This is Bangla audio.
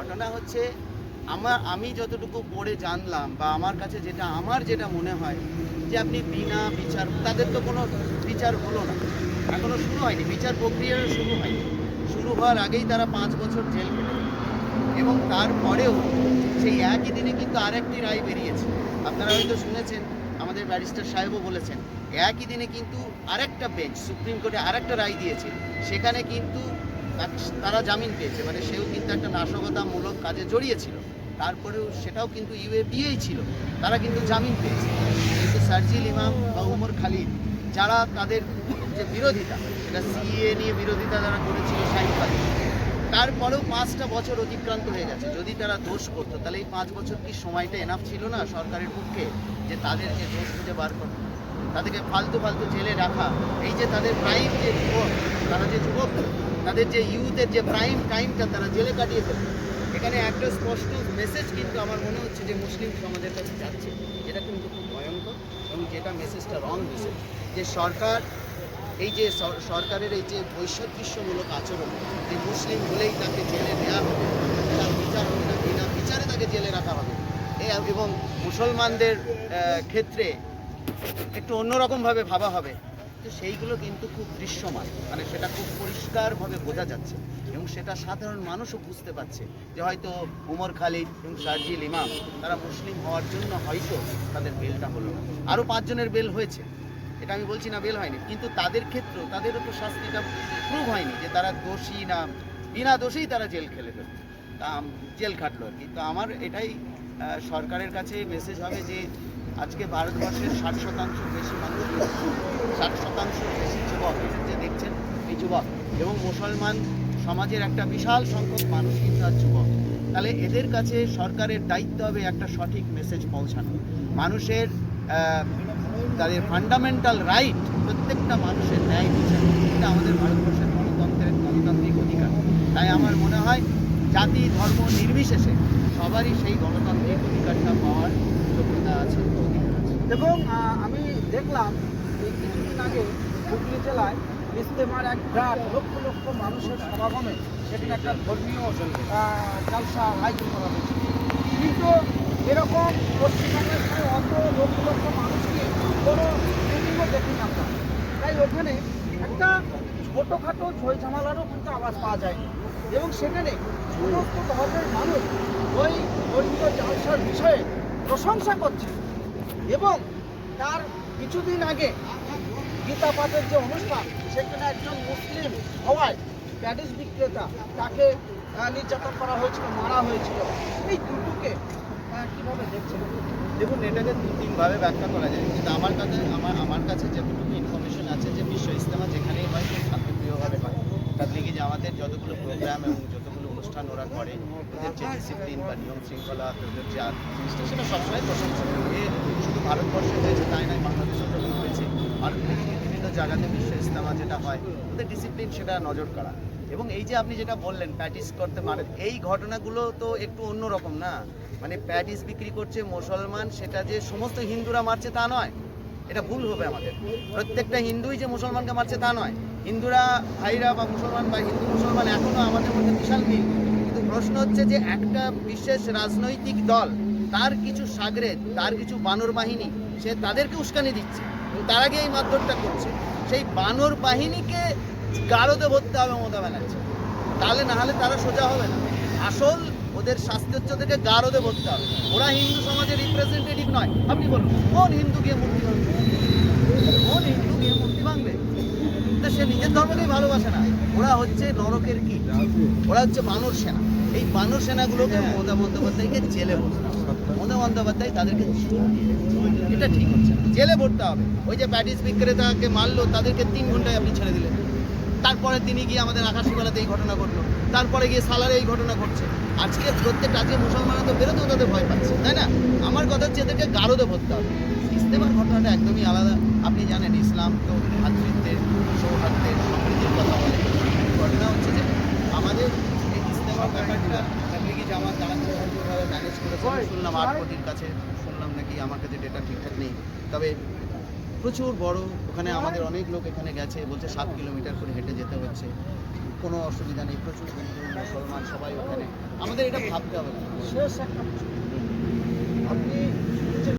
ঘটনা হচ্ছে আমি যতটুকু পড়ে জানলাম বা আমার কাছে যেটা মনে হয় যে আপনি বিনা বিচার, তাদের তো কোনো বিচার হলো না, এখনো শুরু হয়নি, বিচার প্রক্রিয়া শুরু হয়নি। শুরু হওয়ার আগেই তারা 5 বছর জেল খেটে এবং তারপরেও সেই একই দিনে কিন্তু আরেকটি রায় বেরিয়েছে। আপনারা হয়তো শুনেছেন, আমাদের ব্যারিস্টার সাহেবও বলেছেন, একই দিনে কিন্তু আরেকটা বেঞ্চ সুপ্রিম কোর্টে আরেকটা রায় দিয়েছে, সেখানে কিন্তু তারা জামিন পেয়েছে। মানে সেও কিন্তু একটা নাশকতামূলক কাজে জড়িয়েছিল, তারপরেও সেটাও কিন্তু ইউএপিএই ছিল, তারা কিন্তু জামিন পেয়েছে। কিন্তু শারজিল ইমাম বা উমর খালিদ, যারা তাদের যে বিরোধিতা, সেটা সিএ নিয়ে বিরোধিতা যারা করেছিল শাহিদ পালি, তারপরেও 5টা বছর অতিক্রান্ত হয়ে গেছে। যদি তারা দোষ করতো তাহলে এই 5 বছর কি সময়টা এনাফ ছিল না সরকারের পক্ষে যে তাদের যে দোষ খুঁজে বার করতো, তাদেরকে ফালতু জেলে রাখা? এই যে তাদের প্রাইম যে যুবক, তারা যে যুবক, তাদের যে ইউথের যে প্রাইম টাইমটা তারা জেলে কাটিয়ে ফেলবে। এখানে একটা স্পষ্ট মেসেজ কিন্তু আমার মনে হচ্ছে যে মুসলিম সমাজের কাছে যাচ্ছে, যেটা কিন্তু খুব ভয়ঙ্কর এবং যেটা মেসেজটা রং মেসেজ। যে সরকার, এই যে সরকারের এই যে বৈষদৃশ্যমূলক আচরণ, যে মুসলিম হলেই তাকে জেলে নেওয়া হবে, তার বিচার হবে না, বিনা বিচারে তাকে জেলে রাখা হবে, এবং মুসলমানদের ক্ষেত্রে একটু অন্যরকমভাবে ভাবা হবে, তো সেইগুলো কিন্তু খুব দৃশ্যমান, মানে সেটা খুব পরিষ্কারভাবে বোঝা যাচ্ছে এবং সেটা সাধারণ মানুষও বুঝতে পারছে যে হয়তো উমর খালিদ এবং শারজিল ইমাম তারা মুসলিম হওয়ার জন্য হয়তো তাদের বেলটা হলো না। আরও 5 জনের বেল হয়েছে, এটা আমি বলছি না বেল হয়নি, কিন্তু তাদের ক্ষেত্রেও তাদেরও তো শাস্তিটা প্রুভ হয়নি যে তারা দোষী না, বিনা দোষেই তারা জেল জেল খাটলো আর কি। তো আমার এটাই সরকারের কাছে মেসেজ হবে যে আজকে ভারতবর্ষের 60% বেশি মানুষ, 60% বেশি যুবক, যে দেখছেন এই যুবক, এবং মুসলমান সমাজের একটা বিশাল সংখ্যক মানুষ কিন্তু আর যুবক। তাহলে এদের কাছে সরকারের দায়িত্ব হবে একটা সঠিক মেসেজ পৌঁছানো। মানুষের তাদের ফান্ডামেন্টাল রাইট, প্রত্যেকটা মানুষের ন্যায় বিচার, এটা আমাদের ভারতবর্ষের গণতান্ত্রিক অধিকার। তাই আমার মনে হয় জাতি ধর্ম নির্বিশেষে সবারই সেই গণতান্ত্রিক অধিকারটা পাওয়ার যোগ্যতা আছে, অধিকার আছে। এবং আমি দেখলাম এই কিছুদিন আগে হুগলি জেলায় ইজতেমার এক বিরাট লক্ষ লক্ষ মানুষের সমাগমে সেখানে একটা ধর্মীয় জালসা আয়োজন করা হয়েছে, কিন্তু এরকম পশ্চিমবঙ্গের প্রায় অত লক্ষ লক্ষ মানুষকে কোনো মিটিংও দেখিনি আমরা। তাই ওখানে একটা ছোটোখাটো ঝই ঝামেলারও কিন্তু আওয়াজ পাওয়া যায় এবং সেখানে সমস্ত ধর্মের মানুষ ওই ধর্মীয় জালসার বিষয়ে প্রশংসা করছে। এবং তার কিছুদিন আগে গীতা পাঠের যে অনুষ্ঠান, সেখানে একজন মুসলিম হওয়ায় প্যাটিস বিক্রেতা, তাকে নির্যাতন করা হয়েছিল, মারা হয়েছিল। এই দুটোকে কীভাবে দেখছেন? দেখুন, এটাকে 2-3ভাবে ব্যাখ্যা করা যায়, কিন্তু আমার কাছে যতটুকু ইনফরমেশন আছে যে বিশ্ব ইজতেমা যেখানেই হয় খুব শান্তিপ্রিয়ভাবে হয়। তাবলিগি জামাতের যতগুলো প্রোগ্রাম এবং যতগুলো অনুষ্ঠান ওরা করে, ওদের যে ডিসিপ্লিন বা নিয়ম শৃঙ্খলা, ওদের যে জিনিসটা, সেটা সবসময় প্রশংসা করে। শুধু ভারতবর্ষে হয়েছে তাই নয়, বাংলাদেশেও যখন হয়েছে, আর বিভিন্ন জায়গাতে বিশ্ব ইজতেমা যেটা হয়, ওদের ডিসিপ্লিন সেটা নজর করা। এবং এই যে আপনি যেটা বললেন প্যাটিস করতে মারে, এই ঘটনাগুলো তো একটু অন্যরকম না। মানে প্যাটিস বিক্রি করছে মুসলমান, সেটা যে সমস্ত হিন্দুরা মারছে তা নয়, এটা ভুল হবে আমাদের। প্রত্যেকটা হিন্দুই যে মুসলমানকে মারছে তা নয়। হিন্দুরা ভাইরা বা মুসলমান বা হিন্দু মুসলমান এখনও আমাদের মধ্যে বিশাল মিল, কিন্তু প্রশ্ন হচ্ছে যে একটা বিশেষ রাজনৈতিক দল, তার কিছু সাগরেদ, তার কিছু বানর বাহিনী, সে তাদেরকে উস্কানি দিচ্ছে এবং তার আগে এই মারধরটা করছে। সেই বানর বাহিনীকে গারদে ভরতে হবে মমতা ব্যানার্জি, তাহলে না হলে তারা সোজা হবে না। আসল ওদের শাস্তি হচ্ছে ওদেরকে গারদে ভরতে হবে। ওরা হিন্দু সমাজের রিপ্রেজেন্টেটিভ নয়। আপনি বলুন, কোন হিন্দু গিয়ে মূর্তি ভাঙবে? কোন হিন্দু গিয়ে মূর্তি ভাঙবে? সে নিজের ধর্মকেই ভালোবাসে না। ওরা হচ্ছে নরকের কীট, ওরা হচ্ছে বানর সেনা। এই বানর সেনাগুলোকে মমতা বন্দ্যোপাধ্যায়কে জেলে ভরতে হবে। মমতা বন্দ্যোপাধ্যায় তাদেরকে এটা ঠিক হচ্ছে না, জেলে ভরতে হবে। ওই যে প্যাটিস বিক্রেতাকে মারলো, তাদেরকে 3 ঘন্টায় আপনি ছেড়ে দিলেন। তারপরে তিনি গিয়ে আমাদের আকাশীবেলাতে এই ঘটনা ঘটলো, তারপরে গিয়ে সালারে এই ঘটনা ঘটছে। আজকে আজকে মুসলমানরা তো বেরোতেও তাদের ভয় পাচ্ছে, তাই না? আমার কথা হচ্ছে এদেরকে গারদে ভরতে হবে। ইজতেমার ঘটনাটা একদমই আলাদা। আপনি জানেন ইসলাম তো ভ্রাতৃত্বের, সৌহার্দ্যের, সমৃদ্ধির কথা বলে। ঘটনা হচ্ছে যে আমাদের এই ইজতেমার ব্যাপারটা তাবলিগি জামাত তারা খুব সুন্দরভাবে ম্যানেজ করেছে। শুনলাম 8 কোটির কাছে, শুনলাম নাকি, আমার কাছে ডেটা ঠিকঠাক নেই, তবে প্রচুর বড়। ওখানে আমাদের অনেক লোক এখানে গেছে, বলছে 7 কিলোমিটার করে হেঁটে যেতে হচ্ছে, কোনো অসুবিধা নেই। প্রচুর হিন্দু মুসলমান সবাই ওখানে। আমাদের এটা ভাবতে হবে। শেষ একটা প্রশ্ন।